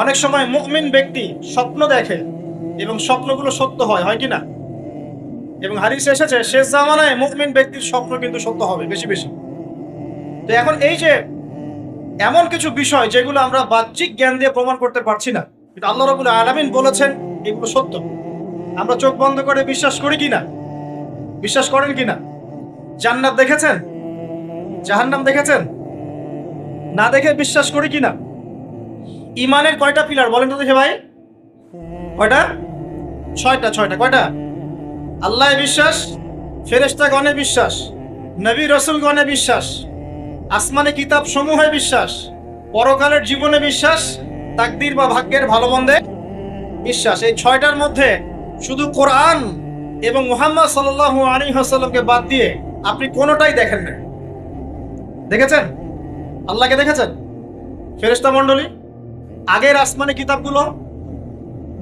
অনেক সময় মুমিন ব্যক্তি স্বপ্ন দেখে এবং স্বপ্নগুলো সত্য হয় কি না? এবং হাদিসে এসেছে শেষ জামানায় মুমিন ব্যক্তির স্বপ্ন কিন্তু সত্য হবে বেশি বেশি। তো এখন এই যে এমন কিছু বিষয় যেগুলো আমরা বাহ্যিক জ্ঞান দিয়ে প্রমাণ করতে পারছি না, কিন্তু আল্লাহ রাব্বুল আলামিন বলেছেন এগুলো সত্য, আমরা চোখ বন্ধ করে বিশ্বাস করি কিনা? বিশ্বাস করেন কিনা? জান্নাত দেখেছেন? জাহান্নাম দেখেছেন? না দেখে বিশ্বাস করি কিনা? ইমানের কয়টা পিলার বলেন তো দেখে ভাই? কয়টা? ছয়টা। কয়টা? আল্লাহ বিশ্বাস, ফেরেশতাগণে বিশ্বাস, নবী রাসূলগণে বিশ্বাস, আসমানি কিতাব সমূহে বিশ্বাস, পরকালের জীবনে বিশ্বাস, তাকদীর বা ভাগ্যের ভালো মন্দে বিশ্বাস। এই ছয়টার মধ্যে শুধু কোরআন এবং মুহাম্মদ সাল্লাল্লাহু আলাইহি ওয়াসাল্লামকে বাদ দিয়ে আপনি কোনোটাই দেখেন না। দেখেছেন? আল্লাহকে দেখেছেন? ফেরেশতা মণ্ডলী, আগের আসমানি কিতাবগুলো,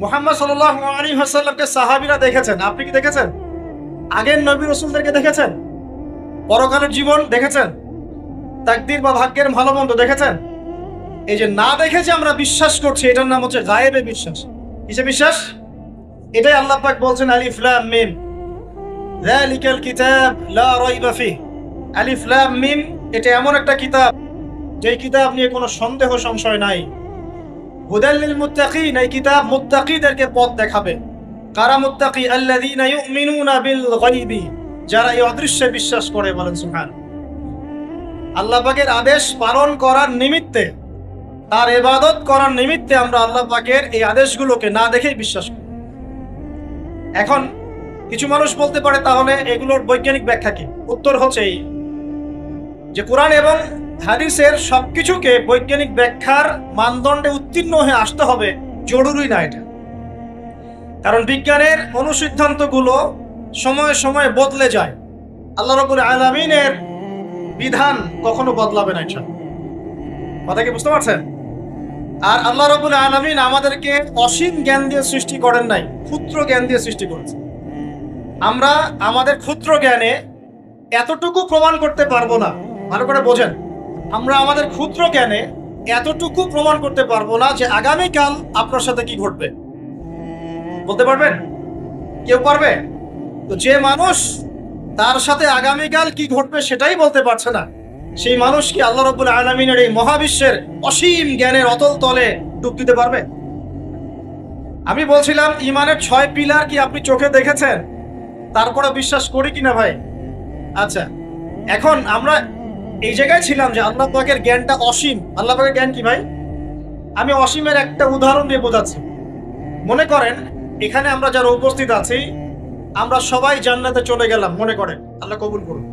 মুহাম্মদ সাল্লাল্লাহু আলাইহি ওয়াসাল্লামকে সাহাবীরা দেখেছেন, আপনি কি দেখেছেন? আগের নবী রাসূলদেরকে দেখেছেন? পরকালের জীবন দেখেছেন? তাকদীর বা ভাগ্যের ভালো মন্দ দেখেছেন? এই যে না দেখে যে আমরা বিশ্বাস করছি, এটার নাম হচ্ছে গায়েবে বিশ্বাস। কিসে বিশ্বাস? এটাই আল্লাহ পাক বলছেন আলিফ লাম মিম যালিকাল কিতাব লা রাইবা ফিহি। আলিফ লাম মিম, এটা এমন একটা কিতাব যে কিতাব নিয়ে কোনো সন্দেহ সংশয় নাই। হুদাল লিল মুত্তাকিন, এই কিতাব মুত্তাকিদেরকে পথ দেখাবে। কারা মুত্তাকি? আল্লাযীনা ইউমিনুনা বিল গায়বি, যারা এই অদৃশ্যে বিশ্বাস করে। বলেন সুবহানাল্লাহ। আল্লাহ পাকের আদেশ পালন করার নিমিত্তে, তার ইবাদত করার নিমিত্তে আমরা আল্লাহ পাকের এই আদেশগুলোকে না দেখেই বিশ্বাস করি। এখন কিছু মানুষ বলতে পারে তাহলে এগুলোর বৈজ্ঞানিক ব্যাখ্যা কি? উত্তর হচ্ছে এই যে কোরআন এবং হাদিসের সবকিছুকে বৈজ্ঞানিক ব্যাখ্যার মানদণ্ডে উত্তীর্ণ হয়ে আসতে হবে জরুরি না এটা। কারণ বিজ্ঞানের অনুসিদ্ধান্তগুলো সময়ে সময়ে বদলে যায়। আল্লাহ রাব্বুল আলামিনের বিধান কখনো বদলাবে না ইনশাআল্লাহ। কথা কি বুঝতে পারছেন? আর আল্লাহ রাব্বুল আলামিন আমাদেরকে অসীম জ্ঞান দিয়ে সৃষ্টি করেন নাই, ক্ষুদ্র জ্ঞান দিয়ে সৃষ্টি করেছেন। আমরা আমাদের ক্ষুদ্র জ্ঞানে এতটুকু প্রমাণ করতে পারবো না। ভালো করে বোঝেন, আমরা আমাদের ক্ষুদ্র জ্ঞানে এতটুকু প্রমাণ করতে পারবো না যে আগামীকাল আপনার সাথে কি ঘটবে। বলতে পারবেন? কেউ পারবে? তো যে মানুষ তার সাথে আগামীকাল কি ঘটবে সেটাই বলতে পারছে না, সেই মানুষ কি আল্লাহ রাব্বুল আলামিনের এই মহাবিশ্বের অসীম জ্ঞানের অতল তলে ডুব দিতে পারবে? আমি বলছিলাম ইমানের 6 পিলার কি আপনি চোখে দেখেছেন? তারপরে বিশ্বাস করি কিনা ভাই? আচ্ছা, এখন আমরা এই জায়গায় ছিলাম যে আল্লাহ পাকের জ্ঞানটা অসীম। আল্লাহ পাকের জ্ঞান কি ভাই? আমি অসীমের একটা উদাহরণ দিয়ে বোঝাচ্ছি। মনে করেন এখানে আমরা যারা উপস্থিত আছি, আমরা সবাই জান্নাতে চলে গেলাম, মনে করেন, আল্লাহ কবুল করুন।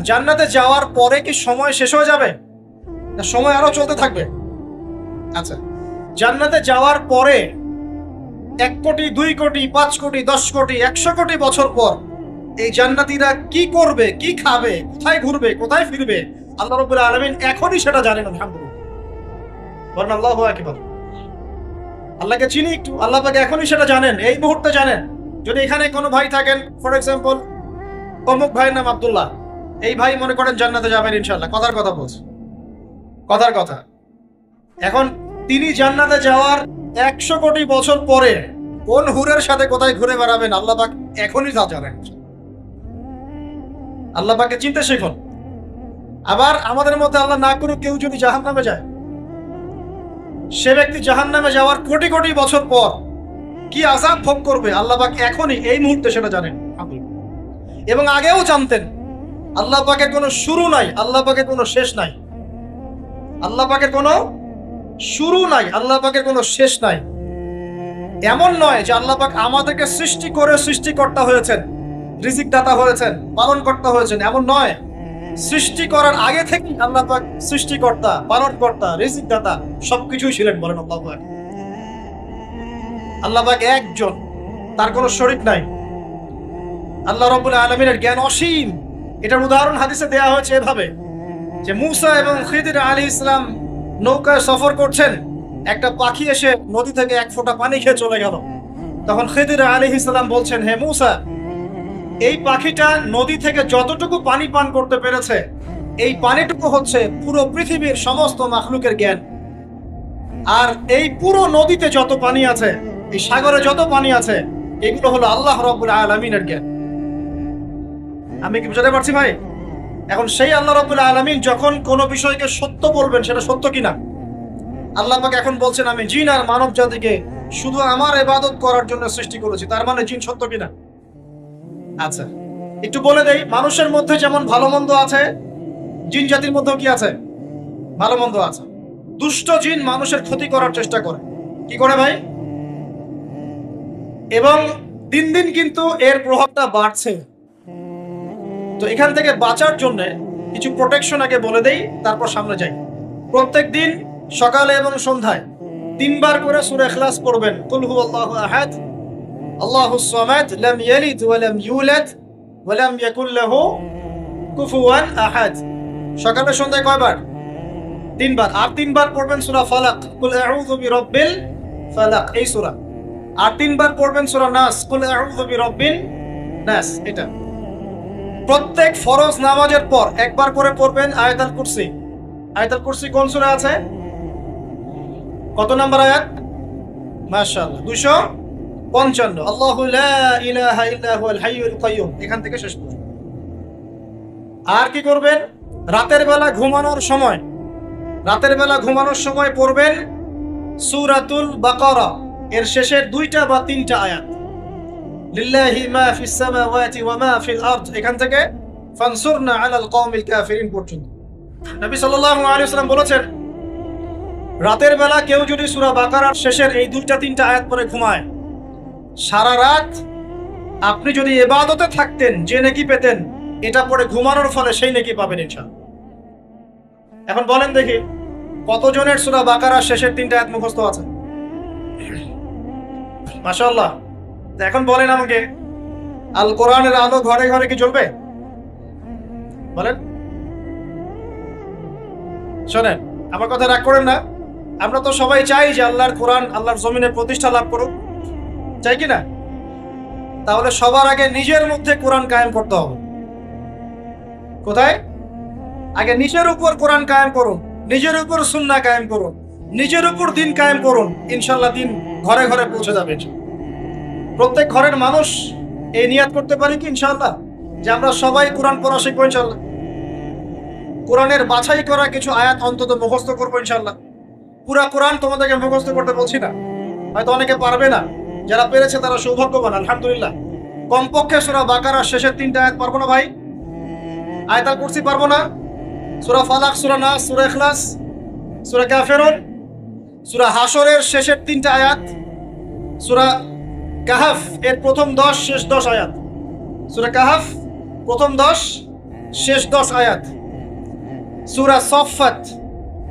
জান্নাতে যাওয়ার পরে কি সময় শেষ হয়ে যাবে না সময় আরো চলতে থাকবে? আচ্ছা, জান্নাতে যাওয়ার পরে 1 কোটি, 2 কোটি, 5 কোটি, 10 কোটি, 100 কোটি বছর পর এই জান্নাতীরা কি করবে, কি খাবে, কোথায় ঘুরবে, কোথায় ফিরবে, আল্লাহ রাব্বুল আলামিন এখনই সেটা জানেন। আলহামদুলিল্লাহ, বলেন আল্লাহু আকবার। আল্লাহকে চিনি একটু, আল্লাহ পাক এখনই সেটা জানেন, এই মুহূর্তে জানেন। যদি এখানে কোনো ভাই থাকেন, ফর এক্সাম্পল অমুক ভাইয়ের নাম আব্দুল্লাহ, এই ভাই মনে করেন জান্নাতে যাবেন ইনশাআল্লাহ, কথার কথা বলছে, কথার কথা। এখন তিনি জান্নাতে যাওয়ার 100 কোটি বছর পরে কোন হুরের সাথে কোথায় ঘুরে বেড়াবেন আল্লাহ পাক এখনই তা জানেন। আল্লাহ পাককে চিনতে শিখুন। আবার আমাদের মধ্যে আল্লাহ না করুক কেউ যদি জাহান্নামে যায়, সে ব্যক্তি জাহান্নামে যাওয়ার কোটি কোটি বছর পর কি আযাব ভোগ করবে আল্লাহ পাক এখনই এই মুহূর্তে সেটা জানেন এবং আগেও জানতেন। আল্লাহ পাকের কোনো শুরু নাই, আল্লাহ পাকের কোনো শেষ নাই। আল্লাহ পাকের কোনো শুরু নাই, আল্লাহ পাকের কোনো শেষ নাই। এমন নয় যে আল্লাহ পাক আমাদেরকে সৃষ্টি করে সৃষ্টিকর্তা হয়েছেন, রিজিক দাতা হয়েছেন, পালনকর্তা হয়েছেন, এমন নয়। সৃষ্টি করার আগে থেকে আল্লাহ পাক সৃষ্টিকর্তা, পালনকর্তা, রিজিক দাতা সবকিছুই ছিলেন। বলেন আল্লাহু আকবার। আল্লাহ পাক একজন, তার কোনো শরীক নাই। আল্লাহ রাব্বুল আলামিনের জ্ঞান অসীম। এটার উদাহরণ হাদিসে দেয়া হয়েছে এভাবে যে মুসা এবং খিদির আলাইহিস সালাম নৌকায় সফর করছেন, একটা পাখি এসে নদী থেকে 1 ফোঁটা পানি খেয়ে চলে গেল। তখন খিদির আলাইহিস সালাম বলছেন, হে মুসা, এই পাখিটা নদী থেকে যতটুকু পানি পান করতে পেরেছে, এই পানিটুকু হচ্ছে পুরো পৃথিবীর সমস্ত মাখলুকের জ্ঞান। আর এই পুরো নদীতে যত পানি আছে, এই সাগরে যত পানি আছে, এগুলো হলো আল্লাহ রাব্বুল আলামিনের জ্ঞান। আমি কি বুঝাতে পারছি ভাই? এখন সেই আল্লাহ রাব্বুল আলামিন যখন কোনো বিষয়কে সত্য বলবেন, সেটা সত্য কিনা আল্লাহ পাক এখন বলছেন, আমি জিন আর মানব জাতিকে শুধু আমার ইবাদত করার জন্য সৃষ্টি করেছি। তার মানে জিন সত্য কিনা? আচ্ছা, একটু বলে দেই, মানুষের মধ্যে যেমন ভালো মন্দ আছে, জিন জাতির মধ্যেও কি আছে? ভালো মন্দ আছে। দুষ্ট জিন মানুষের ক্ষতি করার চেষ্টা করে। কি করে ভাই? এবং দিন দিন কিন্তু এর প্রভাবটা বাড়ছে। তো এখান থেকে বাঁচার জন্য কিছু প্রোটেকশন আগে বলে দেই, তারপর সামনে যাই। প্রত্যেক দিন সকালে এবং সন্ধ্যায় 3 বার করে সূরা ইখলাস পড়বেন। কুল হুয়াল্লাহু আহাদ, আল্লাহুস সামাদ, লাম ইয়ালিদ ওয়া লাম ইউলাদ ওয়া লাম ইয়াকুল লাহু কুফুয়ান আহাদ। সকালে সন্ধ্যায় কয়বার? 3 বার। আর 3 বার পড়বেন সূরা ফালাক, কুল আউযু বিরাব্বিল ফালাক, এই সূরা। আর 3 বার পড়বেন সূরা নাস, কুল আউযু বিরাব্বিন নাস। এটা প্রত্যেক ফরজ নামাজের পর একবার করে পড়বেন আয়াতুল কুরসি। আয়াতুল কুরসি কোন সূরা আছে? কত নাম্বার আয়াত? মাশাআল্লাহ, 255। আল্লাহু লা ইলাহা ইল্লা হুয়াল হাইয়ুল কাইয়্যুম, এখান থেকে শেষ পর্যন্ত। আর কি করবেন? রাতের বেলা ঘুমানোর সময় পড়বেন সূরাতুল বাকারা এর শেষের 2টা বা 3টা আয়াত। লিল্লাহি মা ফিস সামাওয়াতি ওয়া মা ফিল আরদ, এখান থেকে ফানসুরনা আলাল কওমিল কাফিরিন পর্যন্ত। নবী সাল্লাল্লাহু আলাইহি ওয়াসাল্লাম বলেছেন, রাতের বেলা কেউ যদি সূরা বাকারার শেষের এই 2টা 3টা আয়াত পড়ে ঘুমায়, সারা রাত আপনি যদি ইবাদতে থাকতেন যে নেকি পেতেন, এটা পড়ে ঘুমানোর ফলে সেই নেকি পাবেন ইনশাআল্লাহ। এখন বলেন দেখি, কতজনের সূরা বাকারার শেষের 3টা আয়াত মুখস্থ আছে? মাশাআল্লাহ। এখন বলেন আমাকে, আল কোরআনের আলো ঘরে ঘরে কি জ্বলবে? বলেন। শোনেন, আমার কথা রাগ করেন না। আমরা তো সবাই চাই যে আল্লাহর কোরআন আল্লাহর জমিনে প্রতিষ্ঠা লাভ করুক, চাই কি না? তাহলে সবার আগে নিজের মধ্যে কোরআন কায়েম করতে হবে। কোথায়? আগে নিজের উপর কোরআন কায়েম করুন, নিজের উপর সুন্নাহ কায়েম করুন, নিজের উপর দিন কায়েম করুন, ইনশাআল্লাহ দিন ঘরে ঘরে পৌঁছে যাবে। প্রত্যেক ঘরের মানুষ এই নিয়াত করতে পারি কি ইনশাআল্লাহ যে আমরা সবাই কোরআন পড়া শিখবো ইনশাআল্লাহ, কোরআনের বাছাই করা কিছু আয়াত অন্তত মুখস্থ করবো ইনশাআল্লাহ। পুরা কোরআন তোমাদেরকে মুখস্থ করতে বলছি না, হয়তো অনেকে পারবে না, যারা পেরেছে তারা সৌভাগ্যবান আলহামদুলিল্লাহ। কমপক্ষে সূরা বাকারার শেষের 3টা আয়াত পারবো না ভাই? আয়াতুল কুরসি পারবো না? সূরা ফালাক, সূরা নাস, সূরা ইখলাস, সূরা কাফিরুন, সূরা হাশরের শেষের 3টা আয়াত, সূরা কাহাফ এর প্রথম 10 শেষ 10 আয়াত, সূরা কাহাফ প্রথম 10 শেষ 10 আয়াত, সূরা সফফাত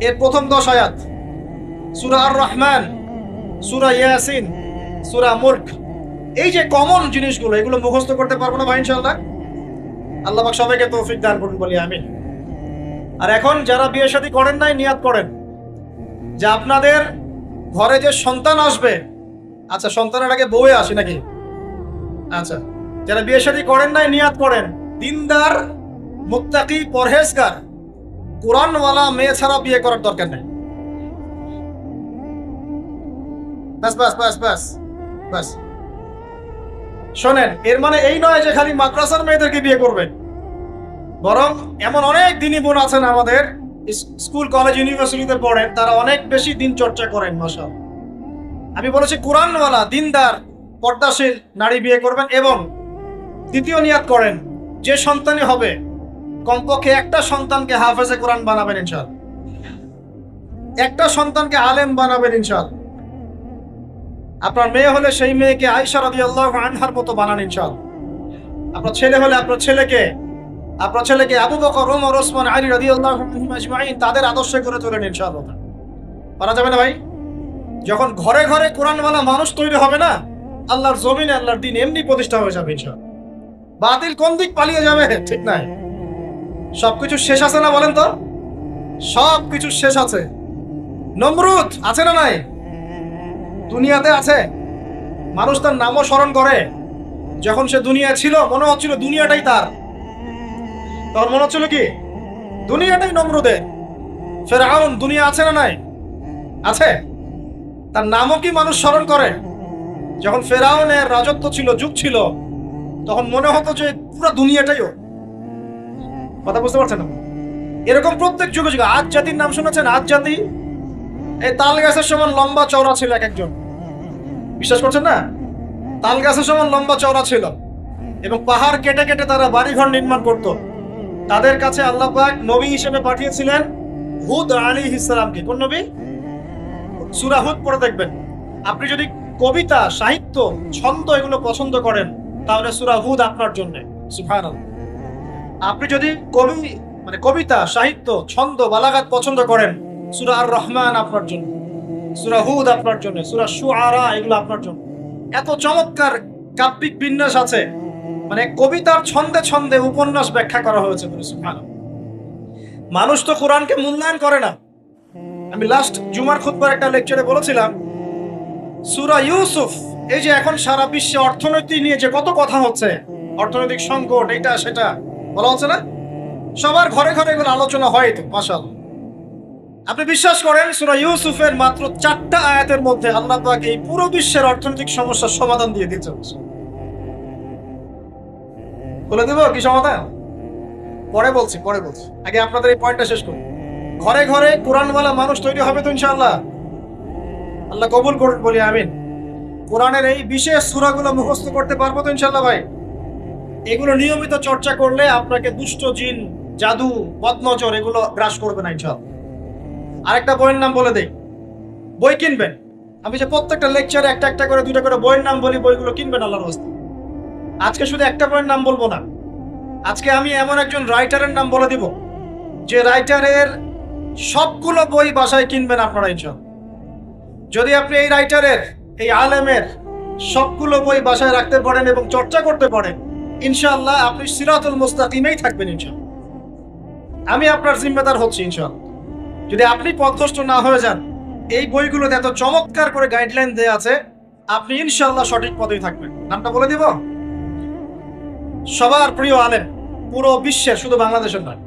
এর প্রথম 10 আয়াত, সূরা আর রহমান, সূরা ইয়াসিন, সূরা মুলক। এই যে কমন জিনিসগুলো, এগুলো মুখস্থ করতে পারবো না ভাই ইনশাআল্লাহ? আল্লাহ পাক সবাইকে তৌফিক দান করুন বলি আমিন। আর এখন যারা বিয়ে শাদী করেন নাই, নিয়াত করেন যে আপনাদের ঘরে যে সন্তান আসবে, আচ্ছা সন্তানের আগে বউয়ে আসে নাকি? আচ্ছা, যারা বিয়ে শাদী করেন নাই নিয়াত করেন, দিনদার, মুত্তাকি, পরহেজগার, কোরআনওয়ালা মেয়ে ছাড়া বিয়ে করার দরকার নেই। বাস বাস বাস বাস বাস। শোনেন, এর মানে এই নয় যে খালি মাদ্রাসার মেয়েদেরকে বিয়ে করবেন, বরং এমন অনেক দিনী বোন আছেন আমাদের স্কুল কলেজ ইউনিভার্সিটিতে পড়েন, তারা অনেক বেশি দিন চর্চা করেন মাশাআল্লাহ। আমি বলেছি কোরআনওয়ালা, দিনদার, পর্দাশীল নারী বিয়ে করবেন। এবং দ্বিতীয় নিয়াত করেন, যে সন্তানই হবে কমপক্ষে একটা সন্তানকে হাফেজে কোরআন বানাবেন ইনশাআল্লাহ, একটা সন্তানকে আলেম বানাবেন ইনশাআল্লাহ। আপনার মেয়ে হলে সেই মেয়েকে আয়েশা রাদিয়াল্লাহু আনহার মতো বানান ইনশাআল্লাহ। আপনার ছেলে হলে আপনার ছেলেকে আবু বকর, ওমর, ওসমান, আলী রাদিয়াল্লাহু আনহুম আজমাইন তাদের আদর্শে করে তোলেন ইনশাআল্লাহ। পারা যাবে না ভাই? যখন ঘরে ঘরে কোরআনওয়ালা মানুষ তৈরি হবে না, আল্লাহর জমিনে আল্লাহর দিন এমনি প্রতিষ্ঠা হয়ে যাবে ইনশাআল্লাহ। বাতিল কোন দিক পালিয়ে যাবে? ঠিক নাই? সবকিছু শেষ আছে না বলেন তো? সবকিছু শেষ আছে। নমরুদ আছে না নাই? দুনিয়াতে আছে। মানুষ তার নামও স্মরণ করে। যখন সে দুনিয়া ছিল মনে হচ্ছিল দুনিয়াটাই তার, তখন মনে হচ্ছিল কি দুনিয়াটাই নমরুদের। ফেরাউন দুনিয়া আছে না নাই? আছে। তার নামও কি মানুষ স্মরণ করে? যখন ফেরাউনের রাজত্ব ছিল, যুগ ছিল, তখন মনে হতো যে পুরো দুনিয়াটাই ও। কথা বুঝতে পারছেন না? এরকম প্রত্যেক যুগে যুগে। আজ জাতির নাম শুনেছেন? আজ জাতি এই তাল গাছের সমান লম্বা চওড়া ছিল এক একজন। বিশ্বাস করছেন না? তাল গাছের সমান লম্বা চওড়া ছিল এবং পাহাড় কেটে কেটে তারা বাড়িঘর নির্মাণ করত। তাদের কাছে আল্লাহ পাক নবী হিসেবে পাঠিয়েছিলেন হুদ আলাইহিস সালামকে। কোন নবী? সূরা হুদ পড়ে দেখবেন। আপনি যদি কবিতা, সাহিত্য, ছন্দ এগুলো পছন্দ করেন তাহলে সূরা হুদ আপনার জন্য। সুবহানাল্লাহ। আপনি যদি কবিতা, সাহিত্য, ছন্দ, বালাগাত পছন্দ করেন, সূরা আর রহমান আপনার জন্য, সূরা হুদ আপনার জন্য, সূরা শুআরা এগুলো আপনার জন্য। এত চমৎকার কাব্যিক বিন্যাস আছে, মানে কবিতার ছন্দে ছন্দে উপন্যাস ব্যাখ্যা করা হয়েছে। সুবহানাল্লাহ। মানুষ তো কোরআনকে মূল্যায়ন করে না। আমি লাস্ট জুমার খুতবার একটা লেকচারে বলেছিলাম, সূরা ইউসুফ, এই যে এখন সারা বিশ্বে অর্থনীতি নিয়ে যে কত কথা হচ্ছে, অর্থনৈতিক সংকট, এটা সেটা বলা হচ্ছে না, সবার ঘরে ঘরে এগুলো আলোচনা হয় তো, মাশাআল্লাহ। আপনি বিশ্বাস করেন সূরা ইউসুফের মাত্র 4টা আয়াতের মধ্যে আল্লাহ পাক এই পুরো বিশ্বের অর্থনৈতিক সমস্যার সমাধান দিয়ে দিয়েছেন। বলে দেব কি সমাধান? পরে বলছি। আগে আপনাদের এই পয়েন্টটা শেষ করি। ঘরে ঘরে কোরআনওয়ালা মানুষ তৈরি হবে তো ইনশাআল্লাহ। আল্লাহ কবুল করুন, বলি আমিন। কোরআনের এই বিশেষ সূরাগুলো মুখস্থ করতে পারবো তো ইনশাআল্লাহ ভাই? এগুলো নিয়মিত চর্চা করলে আপনাকে দুষ্ট জিন, জাদু, বদনজর এগুলো গ্রাস করবে না ইনশাআল্লাহ। আরেকটা বইয়ের নাম বলে দেই, বই কিনবেন। আমি যে প্রত্যেকটা লেকচারে একটা একটা করে 2টা করে বইয়ের নাম বলি, বইগুলো কিনবেন আল্লাহর রাস্তায়। আজকে শুধু একটা বইয়ের নাম বলবো না, আজকে আমি এমন একজন রাইটারের নাম বলে দিব যে রাইটারের সবগুলো বই বাসায় কিনবেন আপনারা ইনশাআল্লাহ। যদি আপনি এই রাইটারের, এই আলেমের সবগুলো বই বাসায় রাখতে পারেন এবং চর্চা করতে পারেন, ইনশাআল্লাহ আপনি সিরাতুল মুস্তাকিমেই থাকবেন ইনশাআল্লাহ। আমি আপনার জিম্মেদার হচ্ছি ইনশাআল্লাহ। যদি আপনি পথভ্রষ্ট না হয়ে যান, এই বইগুলোতে এত চমৎকার করে গাইডলাইন দেয়া আছে, আপনি ইনশাআল্লাহ সঠিক পথেই থাকবেন। নামটা বলে দিব, সবার প্রিয় আলেম, পুরো বিশ্বের, শুধু বাংলাদেশের নয়,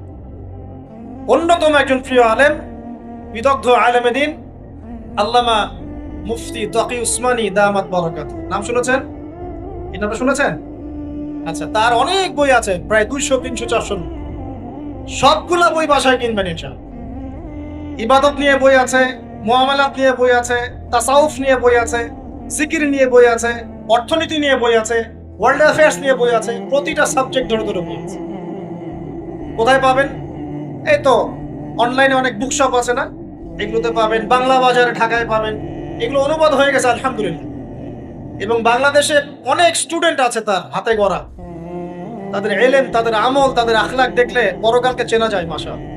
অন্যতম একজন প্রিয় আলেম, বিদগ্ধ আলেমে দ্বীন আল্লামা মুফতি তকি উসমানী দামাত বারাকাতুহু। নাম শুনেছেন? এই নামটা শুনেছেন? আচ্ছা, তার অনেক বই আছে, প্রায় 200, 300, 400। সবগুলা বই বাসায় কিনবেন ইনশাআল্লাহ। ইবাদত নিয়ে বই আছে, মুআমালাত নিয়ে বই আছে, তাসাউফ নিয়ে বই আছে, জিকির নিয়ে বই আছে, অর্থনীতি নিয়ে বই আছে, ওয়ার্ল্ড অ্যাফেয়ার্স নিয়ে বই আছে, প্রতিটা সাবজেক্ট ধরে ধরে বই আছে। কোথায় পাবেন? এই তো অনলাইনে অনেক বুকশপ আছে না, এগুলোতে পাবেন। বাংলা বাজারে ঢাকায় পাবেন, এগুলো অনুবাদ হয়ে গেছে আলহামদুলিল্লাহ। এবং বাংলাদেশে অনেক স্টুডেন্ট আছে তার হাতে গড়া, তাদের ইলম, তাদের আমল, তাদের আখলাক দেখলে পরকালকে চেনা যায়। মাশাআল্লাহ।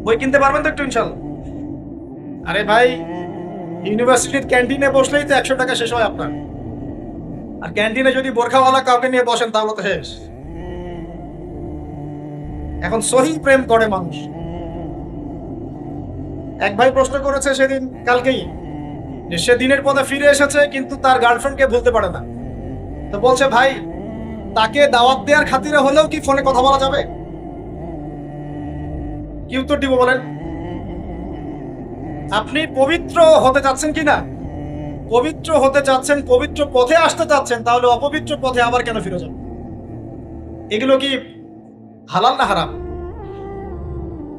বই কিনতে পারবেন তো একটু ইনশাআল্লাহ? আরে ভাই, ইউনিভার্সিটির ক্যান্টিনে বসলেই তো 100 টাকা শেষ হয় আপনার। আর ক্যান্টিনে যদি বোরখাওয়ালা কাউকে নিয়ে বসেন তাহলে তো শেষ। এখন সহি প্রেম করে মানুষ। এক ভাই প্রশ্ন করেছে সেদিন, কালকেই, যে সে দিনের পথে ফিরে এসেছে কিন্তু তার গার্লফ্রেন্ডকে ভুলতে পারে না। তো বলছে, ভাই তাকে দাওয়াত দেওয়ার খাতিরে হলেও কি ফোনে কথা বলা যাবে? কি উত্তর দিব বলেন? আপনি পবিত্র হতে চাচ্ছেন কিনা? পবিত্র হতে চাচ্ছেন, পবিত্র পথে আসতে চাচ্ছেন, তাহলে অপবিত্র পথে আবার কেন ফিরে যাবেন? এগুলো কি হালাল না হারাম?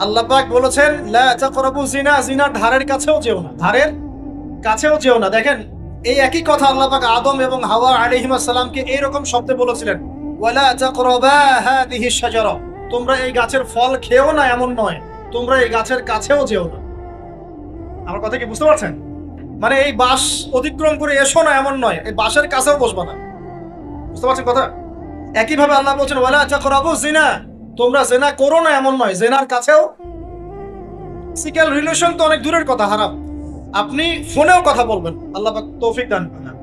আল্লাহ পাক বলেছেন, লা তাকরাবু জিনা, জিনার ধারের কাছেও যেও না, ধারের কাছেও যেও না। দেখেন, এই একই কথা আল্লাহ পাক আদম এবং হাওয়া আলাইহিস সালামকে এইরকম শব্দে বলেছিলেন, ওয়ালা তাকরাবা হাদিহিশ শাজারা, তোমরা এই গাছের ফল খেও না এমন নয়, তোমরা এই গাছের কাছেও যেও না। আমার কথা কি বুঝতে পারছেন? মানে এই বাস অতিক্রম করে এসো না এমন নয়, এই বাসের কাছেও বসবা না। বুঝতে পারছেন কথা? একই ভাবে আল্লাহ বলছেন, ওয়ালা তাকরাবু জিনা, তোমরা জিনা করো না এমন নয়, জিনার কাছেও। ফিজিক্যাল রিলেশন তো অনেক দূরের কথা, হারাম। আপনি ফোনেও কথা বলবেন, আল্লাহ পাক তৌফিক দান করেন।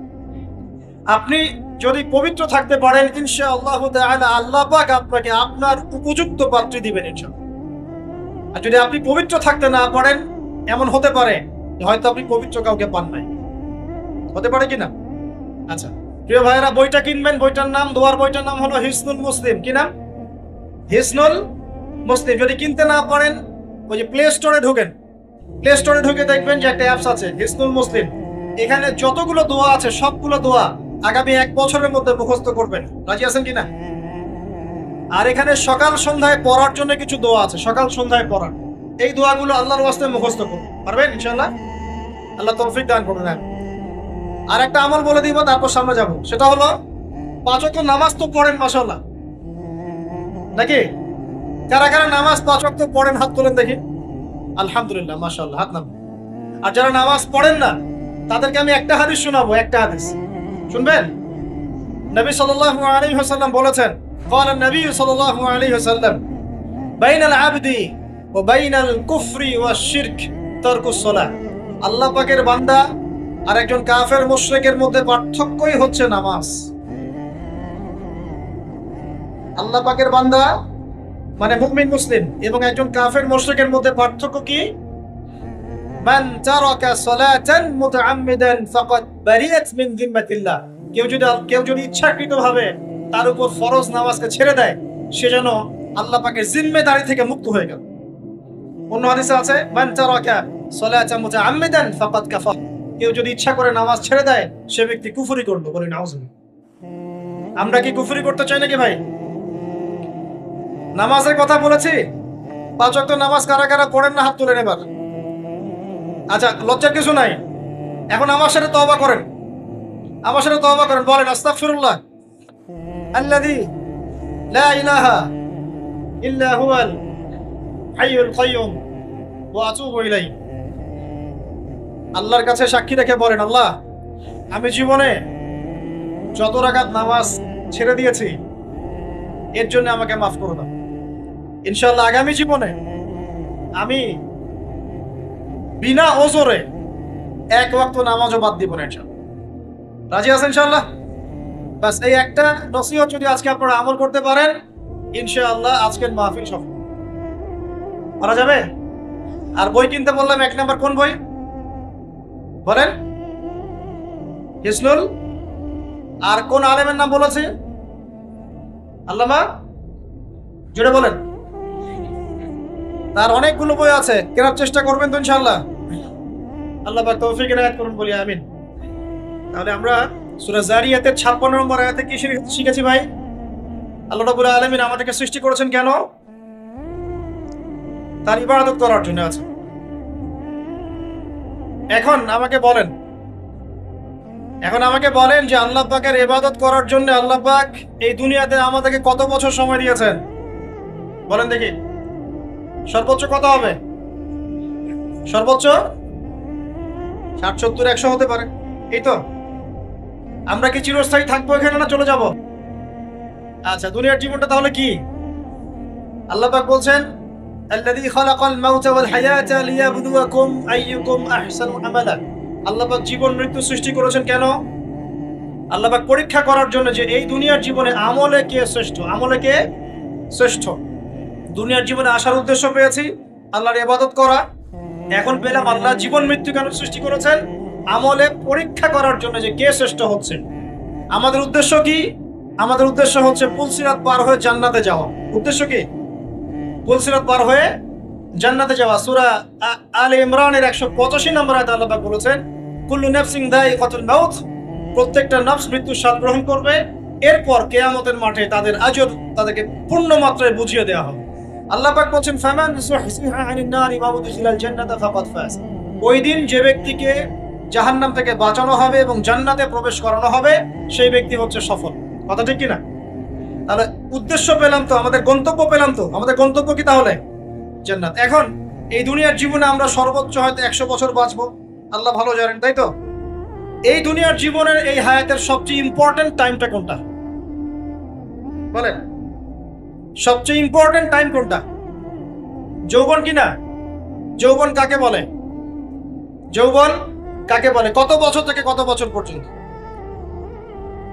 আপনি যদি পবিত্র থাকতে পারেন, ইনশাআল্লাহ তাআলা আল্লাহ পাক আপনাকে আপনার উপযুক্ত পাত্রী দিবেন ইনশাআল্লাহ। আর যদি আপনি পবিত্র থাকতে না পারেন, এমন হতে পারে হয়তো আপনি পবিত্র কাউকে পান নাই, হতে পারে কিনা? আচ্ছা প্রিয় ভাইয়েরা, বইটা কিনবেন। বইটার নাম, দোয়ার বইটার নাম হলো হিসনুল মুসলিম। কি নাম? হিসনুল মুসলিম। যদি কিনতে না পারেন, ওই যে প্লে স্টোরে ঢোকেন, প্লে স্টোরে ঢুকে দেখবেন যে একটা অ্যাপস আছে হিসনুল মুসলিম। এখানে যতগুলো দোয়া আছে সবগুলো দোয়া আগামী 1 বছরের মধ্যে মুখস্থ করবেন। রাজি আছেন কিনা? আর এখানে সকাল সন্ধ্যায় পড়ার জন্য কিছু দোয়া আছে, সকাল সন্ধ্যায় পড়ার। এই দোয়াগুলো আল্লাহর ওয়াস্তে মুখস্থ করুন, পারবেন ইনশাআল্লাহ। আল্লাহ তৌফিক দান করুন। আর একটা আমল বলে দিব, তারপর সামনে যাব। সেটা হলো 5 ওয়াক্ত নামাজ তো পড়েন মাশাআল্লাহ, নাকি? কারা কারা নামাজ 5 ওয়াক্ত পড়েন হাত তোলেন দেখি। আলহামদুলিল্লাহ, মাশাআল্লাহ, হাত নামান। আর যারা নামাজ পড়েন না তাদেরকে আমি একটা হাদিস শোনাবো, একটা হাদিস শুনবেন। নবী সাল্লাল্লাহু আলাইহি ওয়াসাল্লাম বলেছেন, قال النبي صلى الله عليه وسلم بين العبد وبين الكفر والشرك ترك الصلاة। আল্লাহ পাকের বান্দা আর একজন কাফের মুশরিকের মধ্যে পার্থক্যই হচ্ছে নামাজ। আল্লাহ পাকের বান্দা মানে মুমিন মুসলিম এবং একজন কাফের মুশরিকের মধ্যে পার্থক্য কি? মান তারাকা সালাতান মুতাআম্মিদান ফাকাদ বারিয়াত মিন যিম্মাতিল্লাহ। কেউ যদি ইচ্ছাকৃতভাবে তার উপর ফরজ নামাজকে ছেড়ে দেয়, সে যেন আল্লাহ পাকের জিম্মেদারি থেকে মুক্ত হয়ে গেল। অন্য হাদিসে আছে, মান তারাকা সালাতান মুতাআম্মিদান ফাকাদ কাফার। কেউ যদি ইচ্ছা করে নামাজ ছেড়ে দেয়, সে ব্যক্তি কুফরি করলো। বলি নাউজুবিল্লাহ। আমরা কি কুফরি করতে চাই নাকি ভাই? নামাজের কথা বলেছি, 5 ওয়াক্ত নামাজ কারা কারা পড়েন না হাত তুলেন এবার। আচ্ছা, লজ্জার কিছু নাই। এখন আমার সাথে তওবা করেন, আমার সাথে তওবা করেন। বলেন, আস্তাগফিরুল্লাহ আল্লাযী লা ইলাহা ইল্লা হুয়াল হাইয়ুল কাইয়্যুম ওয়া আতুবু ইলাইহি। আল্লাহর কাছে সাক্ষী রেখে বলেন, আল্লাহ, আমি জীবনে যত রাকাত নামাজ ছেড়ে দিয়েছি এর জন্য আমাকে মাফ করে দাও। ইনশাআল্লাহ আগামী জীবনে আমি বিনা ওজরে 1 ওয়াক্ত নামাজও বাদ দিব না ইনশাআল্লাহ। রাজি আছেন ইনশাআল্লাহ? বাস এই একটা নসিহত যদি আজকে আপনারা আমল করতে পারেন, ইনশাআল্লাহ আজকের মাহফিল সফল করা যাবে। আর বই কিনতে বললাম, 1 নাম্বার কোন বই বলেন? হিসনুল। আর কোন আলেমের নাম বলেছে? আল্লামা, জুড়ে বলেন। তার অনেকগুলো বই আছে, কেনার চেষ্টা করবেন তো ইনশাআল্লাহ। আল্লাহ পাক তৌফিক এনায়েত করুন, বলি আমিন। তাহলে আমরা সূরা যারিয়াতের 56 নম্বর আয়াতে কি শিখেছি ভাই? আল্লাহ রাব্বুল আলামিন আমাদেরকে সৃষ্টি করেছেন কেন? তার ইবাদত করার জন্য আছে। এখন আমাকে বলেন যে আল্লাহ পাকের ইবাদত করার জন্য আল্লাহ পাক এই দুনিয়াতে আমাদেরকে কত বছর সময় দিয়েছেন? বলেন দেখি। সর্বোচ্চ কত হবে? সর্বোচ্চ 60, 70, 100 হতে পারে। এই তো। আমরা কি চিরস্থায়ী থাকবো এখানে না চলে যাব? আচ্ছা, দুনিয়ার জীবনটা তাহলে কি? আল্লাহ পাক বলছেন, আল্লাযী খালাকাল মাউতা ওয়াল হায়াতা লিয়াবলুয়াকুম আইয়ুকুম আহসানু আমালা। আল্লাহ পাক জীবন মৃত্যু সৃষ্টি করেছেন কেন? আল্লাহ পাক পরীক্ষা করার জন্য যে এই দুনিয়ার জীবনে আমলে কে শ্রেষ্ঠ, আমলে কে শ্রেষ্ঠ। দুনিয়ার জীবনে আসার উদ্দেশ্য পেয়েছি আল্লাহর ইবাদত করা। এখন পেলাম আল্লাহ জীবন মৃত্যু কেন সৃষ্টি করেছেন? আমলে পরীক্ষা করার জন্য যে কে শ্রেষ্ঠ হচ্ছে। আমাদের উদ্দেশ্য কি? আমাদের উদ্দেশ্য হচ্ছে পুলসিরাত পার হয়ে জান্নাতে যাওয়া। উদ্দেশ্য কি? পুলসিরাত পার হয়ে জান্নাতে যাওয়া। সূরা আলে ইমরানের 185 নম্বর আয়াতে আল্লাহ পাক বলেছেন, কুল্লু নাফসিন যায়িকাতুল মাউত। প্রত্যেকটা নফস মৃত্যুর স্বাদ গ্রহণ করবে। এরপর কিয়ামতের মাঠে তাদের আজর তাদেরকে পূর্ণ মাত্রায় বুঝিয়ে দেওয়া হবে। আল্লাহ পাক বলেন, ফামান যুহজিহা আনিন নারি ওয়া উদখিলাল জান্নাতা ফাকাদ ফাজ। ওই দিন যে ব্যক্তিকে জাহান্নাম থেকে বাঁচানো হবে এবং জান্নাতে প্রবেশ করানো হবে, সেই ব্যক্তি হচ্ছে সফল। কথা ঠিক কি না? তাহলে উদ্দেশ্য পেলাম তো, আমাদের গন্তব্য পেলাম তো। আমাদের গন্তব্য কি তাহলে? জান্নাত। এখন এই দুনিয়ার জীবনে আমরা সর্বোচ্চ হয়তো 100 বছর বাঁচবো, আল্লাহ ভালো জানেন, তাই তো? এই দুনিয়ার জীবনের এই হায়াতের সবচেয়ে ইম্পর্টেন্ট টাইমটা কোনটা বলেন? সবচেয়ে ইম্পর্টেন্ট টাইম কোনটা? যৌবন কি না? যৌবন কাকে বলে? যৌবন কাকে বলে? কত বছর থেকে কত বছর পর্যন্ত?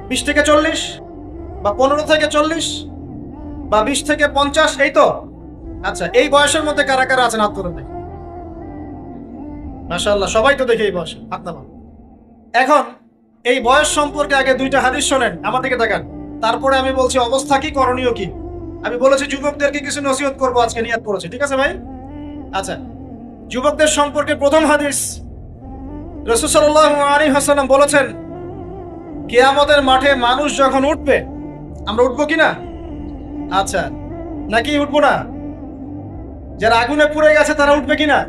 20 থেকে 40 বা 15 থেকে 40 বা 20 থেকে 50, এই তো। আচ্ছা, এই বয়সের মধ্যে কারা কারা আছেন হাত তুলে দেখি। মাশাআল্লাহ, সবাই তো দেখে এই বয়সে হাত নামান। এখন এই বয়স সম্পর্কে আগে 2টা হাদিস শোনেন, আমার দিকে তাকান। তারপরে আমি বলছি অবস্থা কি, করণীয় কি। আমি বলেছি যুবকদেরকে কিছু নসিহত করবো আজকে, নিয়ত করেছি, ঠিক আছে ভাই? আচ্ছা, যুবকদের সম্পর্কে প্রথম হাদিস রাসূল সাল্লাল্লাহু আলাইহি ওয়াসাল্লাম বলেছেন, কিয়ামতের মাঠে মানুষ যখন উঠবে, আমরা উঠবো কিনা? আচ্ছা, নাকি উঠবো না? যারা আগুনে পুড়ে গেছে তারা উঠবে কিনা?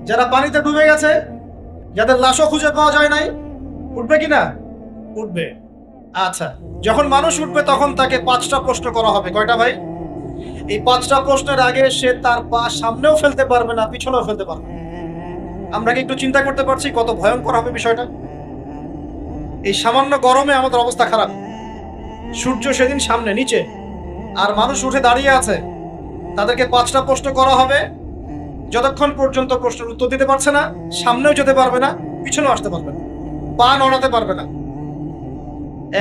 যারা পানিতে ডুবে গেছে, যাদের লাশও খুঁজে পাওয়া যায় নাই, উঠবে কিনা? উঠবে। আচ্ছা, যখন মানুষ উঠবে তখন তাকে 5টা প্রশ্ন করা হবে। কয়টা ভাই? এই 5টা প্রশ্নের আগে সে তার পা সামনেও ফেলতে পারবে না, পিছনেও ফেলতে পারবে না। আমরা কি একটু চিন্তা করতে পারছি কত ভয়ঙ্কর হবে বিষয়টা? এই সামান্য গরমে আমাদের অবস্থা খারাপ, সূর্য সেদিন সামনে নিচে, আর মানুষ উঠে দাঁড়িয়ে আছে। তাদেরকে 5টা প্রশ্ন করা হবে। যতক্ষণ পর্যন্ত প্রশ্নের উত্তর দিতে পারছে না, সামনেও যেতে পারবে না, পিছনেও আসতে পারবে না, পা নড়াতে পারবে না।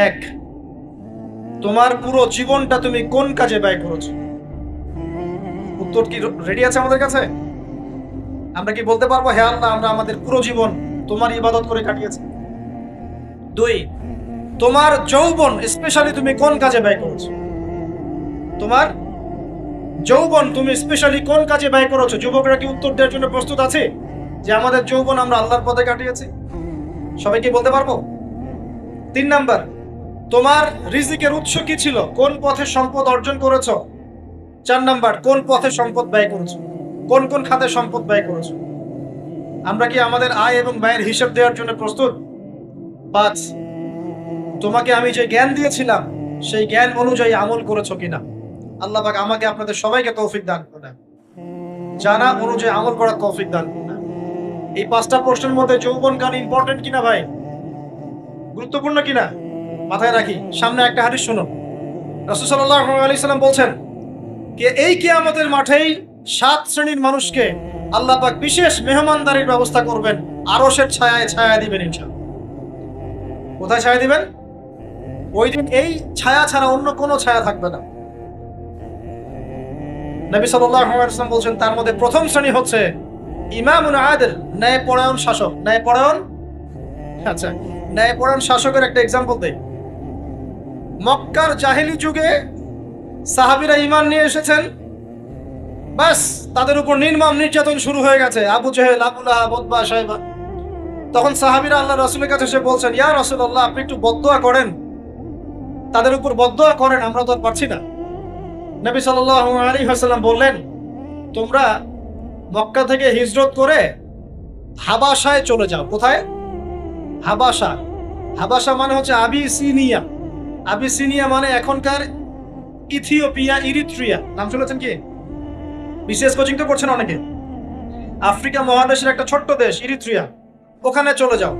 1, তোমার পুরো জীবনটা তুমি কোন কাজে ব্যয় করেছো? উত্তর কি রেডি আছে আমাদের কাছে? আমরা কি বলতে পারবো, হে আল্লাহ, আমরা আমাদের পুরো জীবন তোমার ইবাদত করে কাটিয়েছি? 2, তোমার যৌবন স্পেশালি তুমি কোন কাজে ব্যয় করেছো? তোমার যৌবন তুমি স্পেশালি কোন কাজে ব্যয় করেছো? যুবকরা কি উত্তর দেওয়ার জন্য প্রস্তুত আছে যে আমাদের যৌবন আমরা আল্লাহর পথে কাটিয়েছি? সবাই কি বলতে পারবো? 3 নাম্বার, তোমার রিজিকের উৎস কি ছিল? কোন পথে সম্পদ অর্জন করেছো? 4 নাম্বার, কোন পথে সম্পদ ব্যয় করেছো? কোন কোন খাতে সম্পদ ব্যয় করেছো? আমরা কি আমাদের আয় এবং ব্যয়ের হিসাব দেওয়ার জন্য প্রস্তুত? 5, তোমাকে আমি যে জ্ঞান দিয়েছিলাম সেই জ্ঞান অনুযায়ী আমল করেছো কিনা? আল্লাহ পাক আমাকে আপনাদের সবাইকে তৌফিক দান করুন, জানা অনুযায়ী আমল করার তৌফিক দান করুন। এই 5টা প্রশ্নের মধ্যে যৌবন কাল ইম্পর্টেন্ট কিনা ভাই? গুরুত্বপূর্ণ কিনা? মাথায় রাখি। সামনে একটা হাদিস শুনো। রাসূল সাল্লাল্লাহু আলাইহি সাল্লাম বলছেন, এই কিয়ামতের মাঠেই 7 শ্রেণীর মানুষকে আল্লাহ পাক বিশেষ মেহমানদারির ব্যবস্থা করবেন, আরশের ছায়ায় ছায়া দিবেন ইনশাআল্লাহ। কোথায় ছায়া দিবেন? ওই দিন এই ছায়া ছাড়া অন্য কোনো ছায়া থাকবে না। নবী সাল্লাল্লাহু আলাইহি ওয়াসাল্লাম বলছেন, তার মধ্যে প্রথম শ্রেণী হচ্ছে ইমামুন আদিল, ন্যায়পরায়ণ শাসক। ন্যায়পরায়ণ, আচ্ছা, ন্যায়পরায়ণ শাসকের একটা এক্সাম্পল দেই। মক্কার জাহেলি যুগে সাহাবীরা ঈমান নিয়ে এসেছেন, বাস তাদের উপর নির্মম নির্যাতন শুরু হয়ে গেছে। আবু জেহেল, আবু লাহাব, উতবা, শাইবা। তখন সাহাবীরা আল্লাহ রাসূলের কাছে এসে বলছেন, ইয়া রাসূলুল্লাহ, আপনি একটু বদদুয়া করেন, তাদের উপর বদদুয়া করেন, আমরা তো আর পারছি না। নবী সাল্লাল্লাহু আলাইহি ওয়াসাল্লাম বললেন, তোমরা মক্কা থেকে হিজরত করে হাবাসায় চলে যাও। কোথায়? হাবাসা। হাবাসা মানে হচ্ছে আবিসিনিয়া। আবিসিনিয়া মানে এখনকার ইথিওপিয়া, ইরিত্রিয়া। নাম শুনেছেন কি? বিশেষ কোচিং তো করছেন অনেকে। আফ্রিকা মহাদেশের একটা ছোট্ট দেশ ইরিত্রিয়া, ওখানে চলে যাও।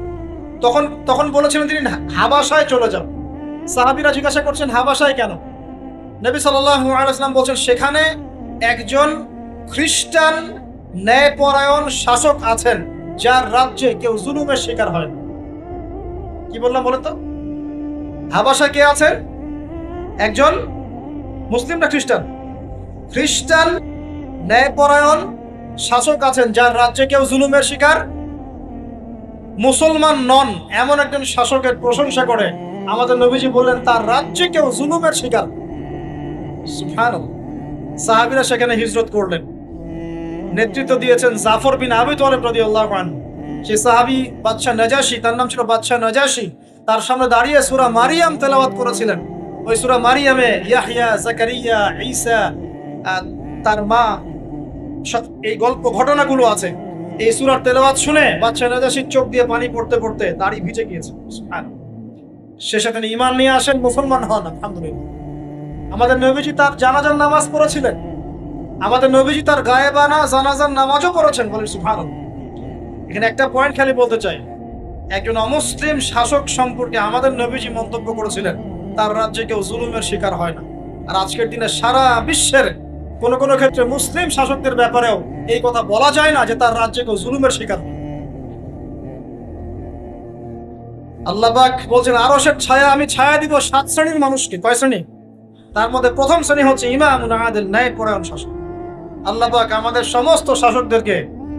তখন বলেছিলেন তিনি হাবাসায় চলে যাও। সাহাবীরা জিজ্ঞাসা করছেন, হাবাসায় কেন? নবী সাল্লাল্লাহু আলাইহি ওয়াসাল্লাম বলছেন, সেখানে একজন খ্রিস্টান ন্যায়পরায়ণ শাসক আছেন, যার রাজ্যে কেউ জুলুমের শিকার হয় না। কি বললাম বলেন তো? হাবাসা কে আছেন? একজন মুসলিম না খ্রিস্টান? খ্রিস্টান ন্যায়পরায়ণ শাসক আছেন, যার রাজ্যে কেউ জুলুমের শিকার, মুসলমান নন এমন একজন শাসকের প্রশংসা করে আমাদের নবীজি বললেন, তার রাজ্যে কেউ জুলুমের শিকার। সুবহানাল্লাহ। সাহাবীরা সেখানে হিজরত করলেন। নেতৃত্ব দিয়েছেন জাফর বিন আবি তালেব রাদিয়াল্লাহু আনহু। সেই সাহাবী বাদশা নাজাশী, তার নাম ছিল বাদশা নাজাশী, তার সামনে দাঁড়িয়ে সূরা মারিয়াম তেলাওয়াত করেছিলেন। ওই সূরা মারিয়ামে ইয়াহইয়া, জাকারিয়া, ঈসা, তার মা, এই গল্প ঘটনাগুলো আছে। এই সূরার তেলাওয়াত শুনে বাদশা নাজাশীর চোখ দিয়ে পানি পড়তে পড়তে দাড়ি ভিজে গিয়েছে। শেষে তিনি ঈমান নিয়ে আসেন, মুসলমান হন, আলহামদুলিল্লাহ। আমাদের নবীজি তার জানাজার নামাজ পড়েছিলেন। আমাদের নবীজি তার গায়েবানা জানাজার নামাজও পড়েছেন। বলেন সুবহানাল্লাহ। এখানে একটা পয়েন্ট খালি বলতে চাই, একজন অমুসলিম শাসক সম্পর্কে আমাদের নবীজি মন্তব্য করেছিলেন, তার রাজ্যে কেউ জুলুমের শিকার হয় না। আর আজকের দিনে সারা বিশ্বের কোন কোন ক্ষেত্রে মুসলিম শাসকদের ব্যাপারেও এই কথা বলা যায় না যে তার রাজ্যে কেউ জুলুমের শিকার হয়। আল্লাহ পাক বলছেন, আরশের ছায়া আমি ছায়া দিব 7 শ্রেণীর মানুষকে। কয় শ্রেণী? তার মধ্যে প্রথম শ্রেণী হচ্ছে ইমামুন আদিল, ন্যায়পরায়ণ শাসক। আল্লাহ পাক আমাদের সমস্ত শাসকদেরকে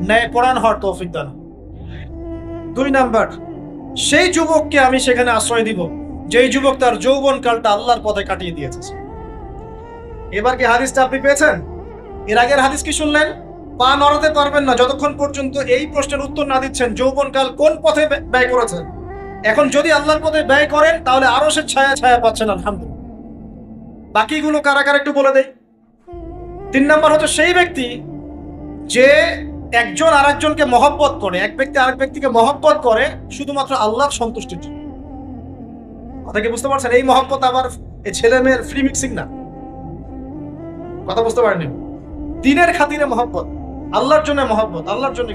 ন্যায়পরায়ণ হওয়ার তৌফিক দান। 2 নাম্বার, সেই যুবককে আমি সেখানে আশ্রয় দিব যেই যুবক তার যৌবন কালটা আল্লাহর পথে কাটিয়ে দিয়েছে। এবার কি হাদিসটা আপনি পেয়েছেন? এর আগের হাদিস কি শুনলেন? পা নড়াতে পারবেন না যতক্ষণ পর্যন্ত এই প্রশ্নের উত্তর না দিচ্ছেন যৌবনকাল কোন পথে ব্যয় করেছেন। এখন যদি আল্লাহর পথে ব্যয় করেন তাহলে আরো সে ছায়া ছায়া পাচ্ছেন আলহামদুলিল্লাহ। বাকিগুলো কারা কারা একটু বলে দেই। 3 নম্বর হচ্ছে সেই ব্যক্তি যে একজন আরেকজনকে মহব্বত করে, এক ব্যক্তি আরেক ব্যক্তিকে মহব্বত করে শুধুমাত্র আল্লাহর সন্তুষ্টির জন্য। কথা কি বুঝতে পারছেন? এই মহব্বত আবার এই ছেলে মেয়ের ফ্রি মিক্সিং না। কথা বুঝতে পারেনি? দিনের খাতিরে মহব্বত, আল্লাহর জন্য মহব্বত, আল্লাহর জন্য।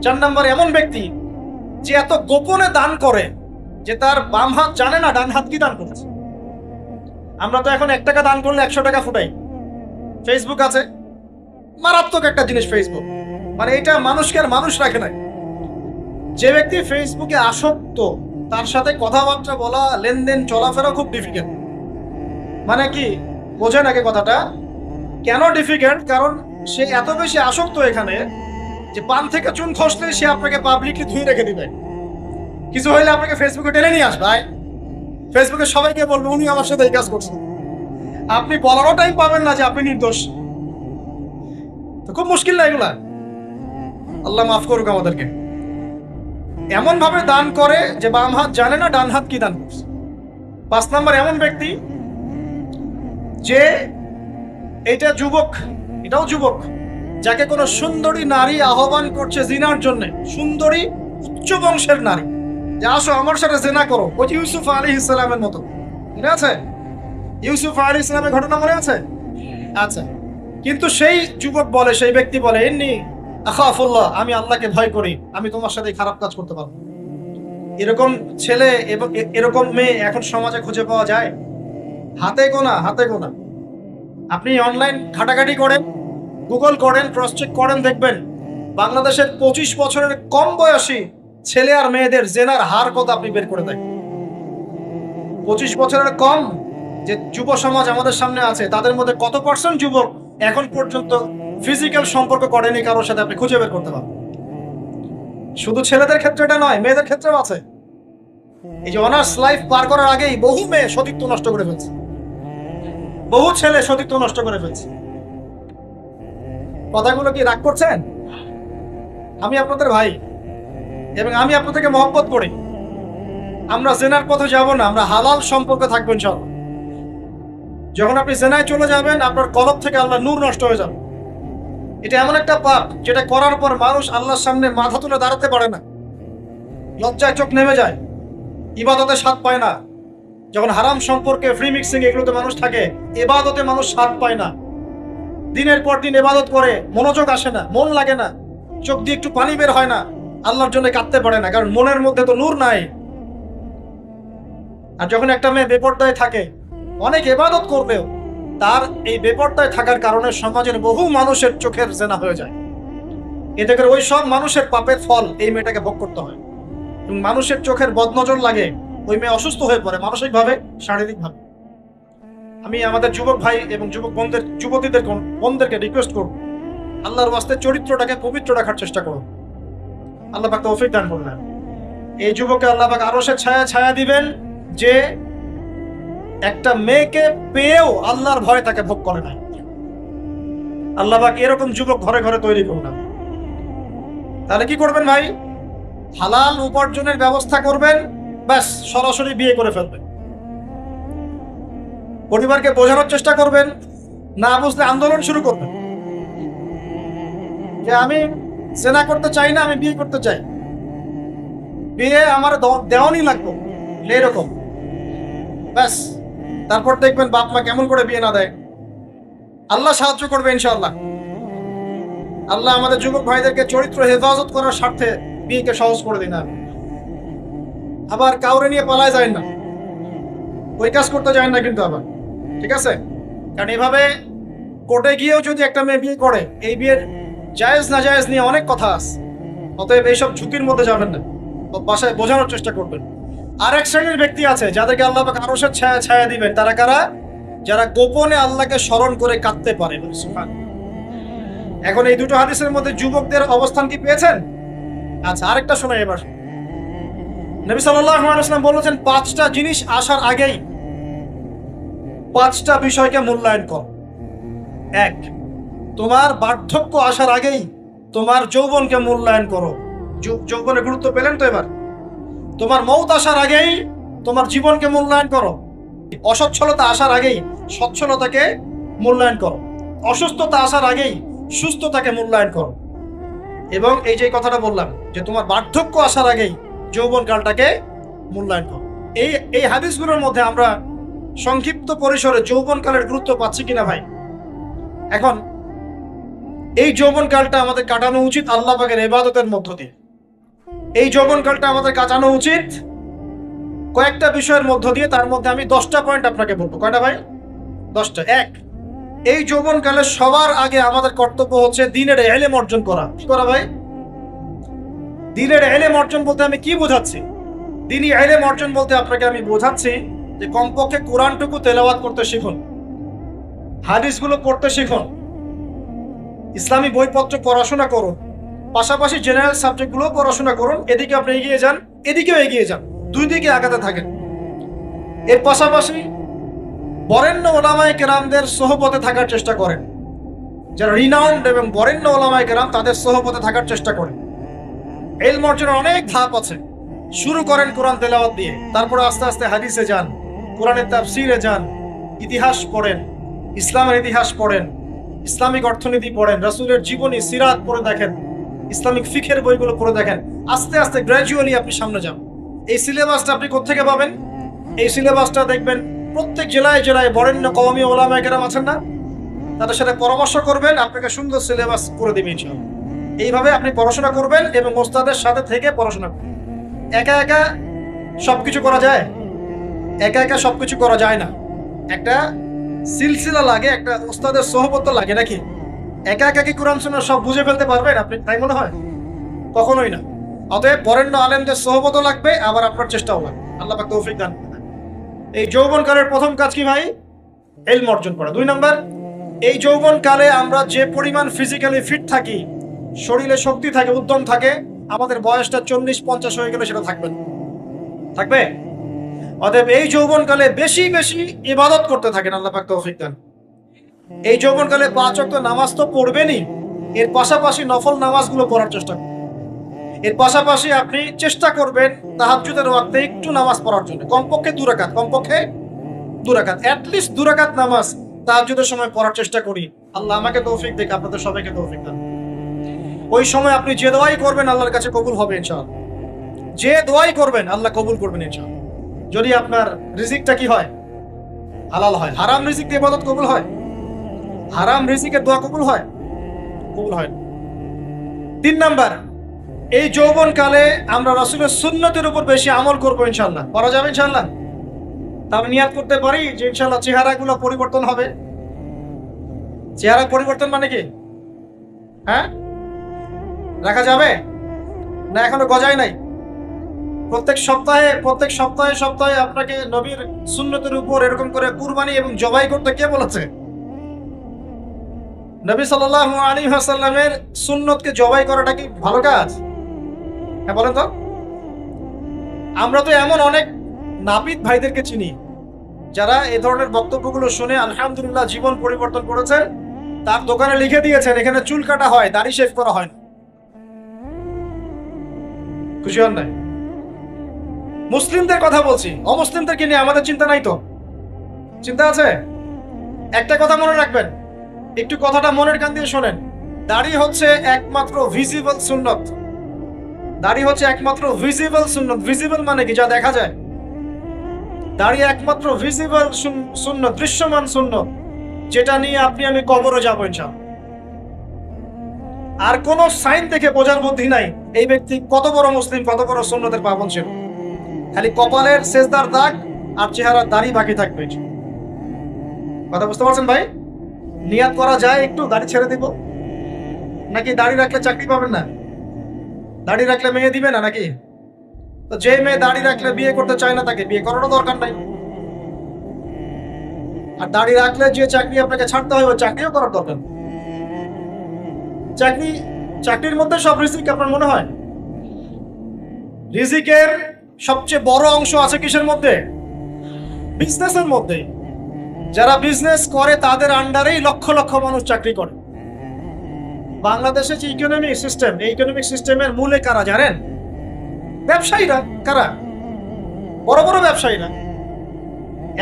4 নম্বর এমন ব্যক্তি যে এত গোপনে দান করে যে তার বাম হাত জানে না ডান হাত কি দান করেছে। আমরা তো এখন 1 টাকা দান করলে 100 টাকা ফুটাই। ফেসবুক আছে, মারাত্মক একটা জিনিস ফেসবুক, মানে এটা মানুষকে আর মানুষ রাখে নাই। যে ব্যক্তি ফেসবুকে আসক্ত তার সাথে কথাবার্তা বলা, লেনদেন, চলাফেরা খুব ডিফিকাল্ট। মানে কি বোঝেন আগে কথাটা? কেন ডিফিকাল্ট? কারণ সে এত বেশি আসক্ত এখানে যে পান থেকে চুন খসলে সে আপনাকে পাবলিকলি ধুয়ে রেখে দিবে। কিছু হইলে আপনাকে ফেসবুকে টেনে নিয়ে আসবে, ফেসবুকে সবাইকে বলবে উনি আমার সাথে এই কাজ করছেন। আপনি বলারও টাইম পাবেন না যে আপনি নির্দোষ। তো খুব মুশকিল না এগুলা। আল্লাহ মাফ করুক আমাদেরকে। এমন ভাবে দান করে যে বাম হাত জানে না ডান হাত কি দান করছে। 5 নম্বর এমন ব্যক্তি যে এটা যুবক, এটাও যুবক, যাকে কোনো সুন্দরী নারী আহ্বান করছে জিনার জন্য, সুন্দরী উচ্চ বংশের নারী, যে আসো আমার সাথে জিনা করো। ওই যে ইউসুফ আলাইহিস সালামের মতো, মনে আছে? ইউসুফ আলাইহিস সালামের ঘটনা মনে আছে? আচ্ছা, কিন্তু সেই যুবক বলে, সেই ব্যক্তি বলে ইন্নী আখাফুল্লাহ, আমি আল্লাহকে ভয় করি, আমি তোমার সাথে খারাপ কাজ করতে পারবো। এরকম ছেলে এবং এরকম মেয়ে এখন সমাজে খুঁজে পাওয়া যায় হাতে গোনা, হাতে গোনা। আপনি অনলাইন ঘাটাঘাটি করেন, গুগল করেন, ক্রস চেক করেন, দেখবেন বাংলাদেশের 25 বছরের কম বয়সী ছেলে আর মেয়েদের জেনার হার কত আপনি বের করে দেন। 25 বছরের কম যে যুব সমাজ আমাদের সামনে আছে তাদের মধ্যে কত পার্সেন্ট যুবক এখন পর্যন্ত ফিজিক্যাল সম্পর্ক করেনি কারোর সাথে, আপনি খুঁজে বের করতে পারবেন। শুধু ছেলেদের ক্ষেত্রে এটা নয়, মেয়েদের ক্ষেত্রেও আছে। এই যে অনার্স লাইফ পার করার আগেই বহু মেয়ে সতীত্ব নষ্ট করে ফেলছে, বহু ছেলে সতীত্ব নষ্ট করে ফেলছে। কথাগুলো কি রাগ করছেন? আমি আপনাদের ভাই এবং আমি আপনাদেরকে মহব্বত করি। আমরা জেনার পথে যাব না, আমরা হালাল সম্পর্কে থাকবো ইনশাআল্লাহ। যখন আপনি জেনায় চলে যাবেন আপনার কলব থেকে আল্লাহ নূর নষ্ট হয়ে যাবে। এটা এমন একটা পাপ যেটা করার পর মানুষ আল্লাহর সামনে মাথা তুলে দাঁড়াতে পারে না, লজ্জায় চোখ নেমে যায়, ইবাদতে স্বাদ পায় না। যখন হারাম সম্পর্কে, ফ্রি মিক্সিং, এগুলোতে মানুষ থাকে, ইবাদতে মানুষ স্বাদ পায় না। দিনের পর দিন ইবাদত করে মনোযোগ আসে না, মন লাগে না, চোখ দিয়ে একটু পানি বের হয় না, আল্লাহর জন্য কাঁদতে পারে না, কারণ মনের মধ্যে তো নূর নাই। আর যখন একটা মেয়ে বেপরদায় থাকে, অনেক ইবাদত করবেও তার এই বেপরদায় থাকার কারণে সমাজের বহু মানুষের চোখের জেনা হয়ে যায়। এতে করে ওই সব মানুষের পাপের ফল এই মেয়েটাকে ভোগ করতে হয়। এবং মানুষের চোখের বদনজর লাগে, ওই মেয়ে অসুস্থ হয়ে পড়ে মানসিকভাবে, শারীরিকভাবে। আমি আমাদের যুবক ভাই এবং যুবক বোনদের, যুবতীদের বোনদেরকে রিকোয়েস্ট করব, আল্লাহর ওয়াস্তে চরিত্রটাকে পবিত্র রাখার চেষ্টা করুন। আল্লাহ পাক তৌফিক দান করবেন। এই যুবককে আল্লাহ পাক আরশের ছায়া ছায়া দিবেন যে একটা মেয়েকে পেয়েও আল্লাহর ভয় তাকে ভোগ করে না। আল্লাহ পাক এরকম যুবক ঘরে ঘরে তৈরি করুন। তাহলে কি করবেন ভাই? হালাল উপার্জনের ব্যবস্থা করবেন, ব্যাস সরাসরি বিয়ে করে ফেলবেন। পরিবারকে বোঝানোর চেষ্টা করবেন, না বুঝলে আন্দোলন শুরু করবেন যে আমি জেনা করতে চাই না, আমি বিয়ে করতে চাই, বিয়ে আমার দেওয়ানি লাগবে, এরকম। ব্যাস, তারপর দেখবেন বাপ মা কেমন করে বিয়ে না দেয়। আল্লাহ সাহায্য করবে ইনশাআল্লাহ। আল্লাহ আমাদের যুবক ভাইদেরকে চরিত্র হেফাজত করার স্বার্থে বিয়েকে সহজ করে দিন। আবার কাউরে নিয়ে পালায় যায় না, ওই কাজ করতে যায় না কিন্তু আবার, ঠিক আছে? কারণ এভাবে কোর্টে গিয়েও যদি একটা মেয়ে বিয়ে করে, এই বিয়ের জায়েজ না জায়েজ নিয়ে অনেক কথা আছে। অতএব এইসব ঝুঁকির মধ্যে যাবেন না, বাসায় বোঝানোর চেষ্টা করবেন। আরেক শ্রেণীর ব্যক্তি আছে যাদেরকে আল্লাহ পাক আরশের ছায়া ছায়া দিবেন। তারা কারা? যারা গোপনে আল্লাহকে স্মরণ করে কাঁদতে পারে। এখন এই দুটো হাদিসের মধ্যে যুবকদের অবস্থান কি পেয়েছেন? আচ্ছা, আরেকটা শোনাই এবার। নবী সাল্লাল্লাহু আলাইহি ওয়াসাল্লাম বলেছেন 5টা জিনিস আসার আগেই 5টা বিষয়কে মূল্যায়ন কর। 1, তোমার বার্ধক্য আসার আগেই তোমার যৌবনকে মূল্যায়ন করো। যৌবনের গুরুত্ব পেলেন তো এবার? তোমার মৌত আসার আগেই তোমার জীবনকে মূল্যায়ন করো। অসচ্ছলতা আসার আগেই সচ্ছলতাকে মূল্যায়ন করো। অসুস্থতা আসার আগেই সুস্থতাকে মূল্যায়ন করো। এবং এই যে কথাটা বললাম যে তোমার বার্ধক্য আসার আগেই যৌবনকালটাকে মূল্যায়ন করো। এই হাদিসগুলোর মধ্যে আমরা সংক্ষিপ্ত পরিসরে যৌবনকালের গুরুত্ব পাচ্ছি কিনা ভাই? এখন এই যৌবনকালটা আমাদের কাটানো উচিত আল্লাহ পাকের ইবাদতের মধ্য দিয়ে। এই যৌবনকালটা আমাদের কাটানো উচিত কয়েকটা বিষয়ের মধ্য দিয়ে। তার মধ্যে আমি 10টা পয়েন্ট আপনাকে বলবো। কয়টা ভাই? 10টা। এক, এই যৌবনকালে সবার আগে আমাদের কর্তব্য হচ্ছে দ্বীনের ইলম অর্জন করা। কি করা ভাই? দ্বীনের ইলম অর্জন বলতে আমি কি বোঝাচ্ছি? দ্বীনি ইলম অর্জন বলতে আপনাকে আমি বোঝাচ্ছি যে কমপক্ষে কোরআনটুকু তেলাওয়াত করতে শিখুন, হাদিসগুলো পড়তে শিখুন, ইসলামী বইপত্র পড়াশোনা করুন, পাশাপাশি জেনারেল সাবজেক্টগুলো পড়াশোনা করুন। এদিকে আপনি এগিয়ে যান, এদিকেও এগিয়ে যান, দুই দিকে আগাতে থাকেন। এর পাশাপাশি বরেণ্য ওলামায়ে কেরামদের সোহবতে থাকার চেষ্টা করেন। যারা রিনাউন্ড এবং বরেণ্য ওলামায়ে কেরাম, তাদের সোহবতে থাকার চেষ্টা করেন। ইলম অর্জনের অনেক ধাপ আছে। শুরু করেন কোরআন তেলাওয়াত দিয়ে, তারপরে আস্তে আস্তে হাদিসে যান, কোরআনের তাফসীরে যান, ইতিহাস পড়েন, ইসলামের ইতিহাস পড়েন, ইসলামিক অর্থনীতি পড়েন, রাসূলের জীবনী সিরাত পড়ে দেখেন, ইসলামিক ফিকহের বইগুলো পড়ে দেখেন। আস্তে আস্তে গ্র্যাজুয়ালি আপনি সামনে যান। এই সিলেবাসটা আপনি কোত্থেকে পাবেন? এই সিলেবাসটা দেখবেন প্রত্যেক জেলায় জেলায় বরেণ্য কওমি ওলামায়ে কেরাম আছেন না, তাদের সাথে পরামর্শ করবেন, আপনাকে সুন্দর সিলেবাস করে দেবে ইনশাআল্লাহ। এইভাবে আপনি পড়াশোনা করবেন এবং ওস্তাদের সাথে থেকে পড়াশোনা করবেন। একা একা সবকিছু করা যায়? একা একা সবকিছু করা যায় না। একটা সিলসিলা লাগে, একটা ওস্তাদের সোহবত লাগে নাকি? একা একা কি কোরআন সুন্নাহ সব বুঝে ফেলতে পারবেন আপনি? তাই মনে হয়? কখনোই না। অতএব বরেণ্য আলেমদের সোহবতও লাগবে, আবার আপনার চেষ্টাও লাগবে। আল্লাহ পাক তৌফিক দান করেন। এই যৌবনকালের প্রথম কাজ কি ভাই? ইলম অর্জন করা। 2 নাম্বার, এই যৌবনকালে আমরা যে পরিমাণ ফিজিক্যালি ফিট থাকি, শরীরে শক্তি থাকে, উদ্যম থাকে, আমাদের বয়সটা 40-50 হয়ে গেলে সেটা থাকবে না। থাকবে? অতএব এই যৌবনকালে বেশি বেশি ইবাদত করতে থাকেন। আল্লাহ পাক তৌফিক দান। এই যৌবনকালে 5 ওয়াক্ত নামাজ তো পড়বেনই, এর পাশাপাশি নফল নামাজগুলো পড়ার চেষ্টা করুন। এর পাশাপাশি আপনি চেষ্টা করবেন তাহাজ্জুদের ওয়াক্তে একটু নামাজ পড়ার জন্য, কমপক্ষে 2 রাকাত, কমপক্ষে 2 রাকাত, অ্যাটলিস্ট 2 রাকাত নামাজ তাহাজ্জুদের সময় পড়ার চেষ্টা করি। আল্লাহ আমাকে তৌফিক দিক, আপনাদের সবাইকে তৌফিক দান। ওই সময় আপনি যে দোয়াই করবেন আল্লাহর কাছে কবুল হবে ইনশাআল্লাহ। যে দোয়াই করবেন আল্লাহ কবুল করবেন ইনশাআল্লাহ। যদি আপনার রিজিকটা কি হয়? হালাল হয়। হারাম রিজিক দিয়ে ইবাদত কবুল হয়? হারাম রিজিকের দোয়া কবুল হয়? কবুল হয় না। 3 নাম্বার, এই যৌবনকালে আমরা রাসূলের সুন্নতের উপর বেশি আমল করবো ইনশাআল্লাহ। করা যাবে ইনশাআল্লাহ? তাহলে নিয়াত করতে পারি যে ইনশাআল্লাহ চেহারাগুলো পরিবর্তন হবে। চেহারা পরিবর্তন মানে কি? হ্যাঁ, রাখা যাবে না? এখনো গজায় নাই। প্রত্যেক সপ্তাহে আপনাকে নবীর সুন্নতের উপর এরকম করে কুরবানি এবং জবাই করতে কে বলেছে? নবী সাল্লাল্লাহু আলাইহি ওয়াসাল্লামের সুন্নতকে জবাই করাটা কি ভালো কাজ? হ্যাঁ বলেন তো। আমরা তো এমন অনেক নাপিত ভাইদেরকে চিনি যারা এই ধরনের বক্তব্যগুলো শুনে আলহামদুলিল্লাহ জীবন পরিবর্তন করেছেন। তার দোকানে লিখে দিয়েছেন এখানে চুল কাটা হয়, দাড়ি শেভ করা হয় না। খুশি হন নাই? মুসলিমদের কথা বলছি, অমুসলিমদেরকে নিয়ে আমাদের চিন্তা নাই তো? চিন্তা আছে? একটা কথা মনে রাখবেন, একটু কথাটা মনের কান দিয়ে শোনেন। দাড়ি হচ্ছে একমাত্র ভিজিবল সুন্নত। দাড়ি হচ্ছে একমাত্র ভিজিবল সুন্নত। ভিজিবল মানে কি? যা দেখা যায়। দাড়ি একমাত্র ভিজিবল সুন্নত, দৃশ্যমান সুন্নত, যেটা নিয়ে আপনি আমি কবরে যাবো ইনশাআল্লাহ। আর কোন সাইন দেখে বোঝার বুদ্ধি নাই এই ব্যক্তি কত বড় মুসলিম, কত বড় সুন্নতের পাবন ছিল। খালি কপালের সেজদার দাগ আর চেহারার দাড়ি বাকি থাকবে। কথা বুঝতে পারছেন ভাই? নিয়াত করা যায় একটু দাড়ি ছেড়ে দিব, নাকি দাড়ি রাখলে চাকরি পাবেন না? দাড়ি রাখলে মেয়ে দিবে না নাকি? তো যে মেয়ে দাড়ি রাখলে বিয়ে করতে চায় না তাকে বিয়ে করারও দরকার নাই। আর দাড়ি রাখলে যে চাকরি আপনাকে ছাড়তে হয় ওই চাকরিও করার দরকার। চাকরির মধ্যে সব রিজিক আপনার মনে হয়? রিজিকের সবচেয়ে বড় অংশ আছে কিসের মধ্যে? বিজনেসের মধ্যে। যারা বিজনেস করে তাদের আন্ডারেই লক্ষ লক্ষ মানুষ চাকরি করে। বাংলাদেশে যে ইকোনমিক সিস্টেম, এই ইকোনমিক সিস্টেমের মূলে কারা জানেন? ব্যবসায়ীরা। কারা? বড় বড় ব্যবসায়ীরা।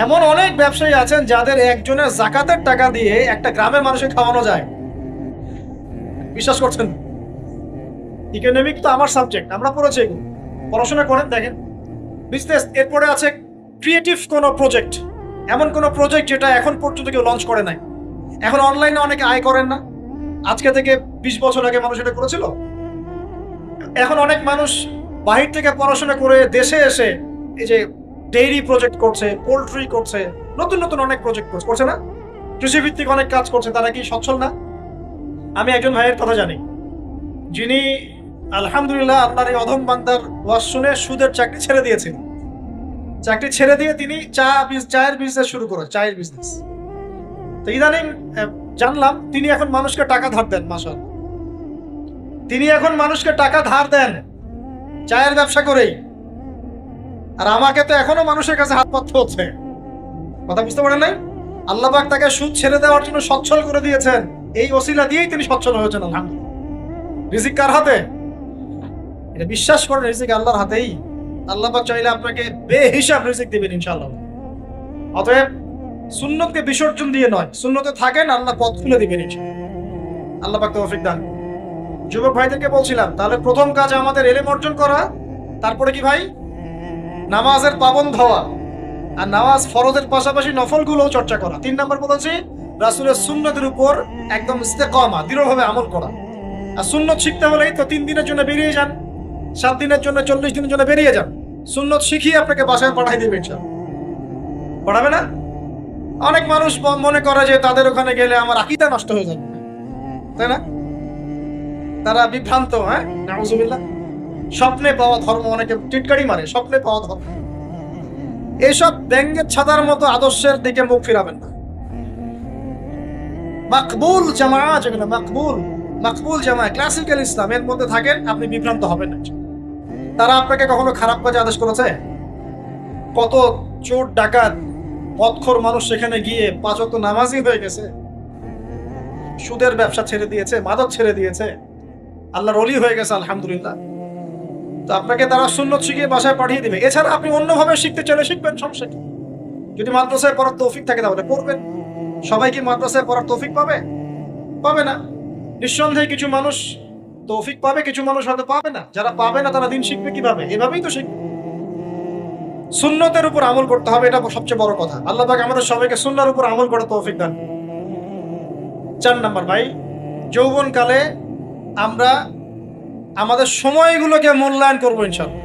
এমন অনেক ব্যবসায়ী আছেন যাদের একজনের জাকাতের টাকা দিয়ে একটা গ্রামের মানুষকে খাওয়ানো যায়। বিশ্বাস করছেন? ইকোনমিক তো আমার সাবজেক্ট, আমরা পড়েছি এগুলো, পড়াশোনা করেন, দেখেন। বিজনেস, এরপরে আছে ক্রিয়েটিভ কোনো প্রজেক্ট, এমন কোনো প্রজেক্ট যেটা এখন পর্যন্ত কেউ লঞ্চ করে নাই। এখন অনলাইনে অনেকে আয় করেন না, আজকে থেকে 20 বছর আগে মানুষ এটা করেছিল। এখন অনেক মানুষ বাহির থেকে পড়াশোনা করে দেশে এসে এই যে ডেইরি প্রজেক্ট করছে, পোল্ট্রি করছে, নতুন নতুন অনেক প্রজেক্ট করছে না? কৃষিভিত্তিক অনেক কাজ করছে। তারা কি সচ্ছল না? আমি একজন ভাইয়ের কথা জানি, যিনি আলহামদুলিল্লাহ আল্লাহর এই অধম বান্দার ওয়াজ শুনে সুদের চাকরি ছেড়ে দিয়েছেন। চাকরি ছেড়ে দিয়ে তিনি চায়ের বিজনেস শুরু করেন, চায়ের বিজনেস। তো ইদানিং জানলাম তিনি এখন মানুষকে টাকা ধার দেন। মাশাআল্লাহ, তিনি এখন মানুষকে টাকা ধার দেন চায়ের ব্যবসা করেই। আর আমাকে তো এখনো মানুষের কাছে হাত পাততে হচ্ছে। কথা বুঝতে পারেন নাই? আল্লাহ পাক তাকে সুদ ছেড়ে দেওয়ার জন্য সচ্ছল করে দিয়েছেন, এই ওসিলা দিয়েই তিনি সচ্ছল হয়েছেন। আলহামদুলিল্লাহ। রিজিক কার হাতে? এটা বিশ্বাস করেন, রিজিক আল্লাহর হাতেই। আল্লাহ পাক চাইলে আপনাকে বেহিসাব রিজিক দিবেন ইনশাআল্লাহ। অতএব সুন্নতকে বিসর্জন দিয়ে নয়, সুন্নতে থাকেন, আল্লাহ পথ খুলে দিবেন ইনশাআল্লাহ। আল্লাহ পাক তৌফিক দান। যুবক ভাইদেরকে বলছিলাম, তাহলে প্রথম কাজ আমাদের ইলম অর্জন করা, তারপরে কি ভাই? নামাজের পাবন্দ হওয়া, আর নামাজ ফরজের পাশাপাশি নফলগুলো চর্চা করা। 3 নম্বর বলেছি রাসূলের সুন্নতের উপর একদম ইস্তেকামা, দৃঢ়ভাবে আমল করা। আর সুন্নত শিখতে হলেই তো 3 দিনের জন্য বেরিয়ে যান, 7 দিনের জন্য, 40 দিনের জন্য বেরিয়ে যান। সুন্নত শিখিয়ে আপনাকে বাসায় পাঠাই দেবে ইনশাআল্লাহ। পড়াবে না? অনেক মানুষ মনে করে যে তাদের ওখানে গেলে আমার আকীদা নষ্ট হয়ে যাবে, তাই না? তারা বিভ্রান্ত। হ্যাঁ, নাউজুবিল্লাহ। স্বপ্নে পাওয়া ধর্ম, অনেকে টিটকারি মারে, স্বপ্নে পাওয়া ধর্ম। এইসব ব্যঙ্গের ছাতার মতো আদর্শের দিকে মুখ ফিরাবেন না। মাকবুল জামা, যেগুলো মাকবুল জামা, ক্লাসিক্যাল ইসলামের মধ্যে থাকেন, আপনি বিভ্রান্ত হবেন না। তারা আপনাকে কখনো খারাপ কাজে আদেশ করেছে? কত চোর ডাকাত মদখোর মানুষ সেখানে গিয়ে 5 ওয়াক্ত নামাজি হয়ে গেছে, সুদের ব্যবসা ছেড়ে দিয়েছে, মাদক ছেড়ে দিয়েছে, আল্লাহর ওলি হয়ে গেছে আলহামদুলিল্লাহ। তো আপনাকে তারা সুন্নত শিখিয়ে বাসায় পাঠিয়ে দিবে। এছাড়া আপনি অন্যভাবে শিখতে চাইলে শিখবেন, সমস্যা কি? যদি মাদ্রাসায় পড়ার তৌফিক থাকে তাহলে পড়বেন। সবাই কি মাদ্রাসায় পড়ার তৌফিক পাবে? পাবে না। নিঃসন্দেহে কিছু মানুষ তৌফিক পাবে, কিছু মানুষ হয়তো পাবে না। যারা পাবে না তারা দিন শিখবে কিভাবে? এভাবেই তো শিখবে। সুন্নতের উপর আমল করতে হবে, এটা সবচেয়ে বড় কথা। আল্লাহ পাক আমাদের সবাইকে সুন্নাহর উপর আমল করার তৌফিক দান। 4 নাম্বার ভাই, যৌবনকালে আমরা আমাদের সময়গুলোকে মূল্যায়ন করবো ইনশাআল্লাহ।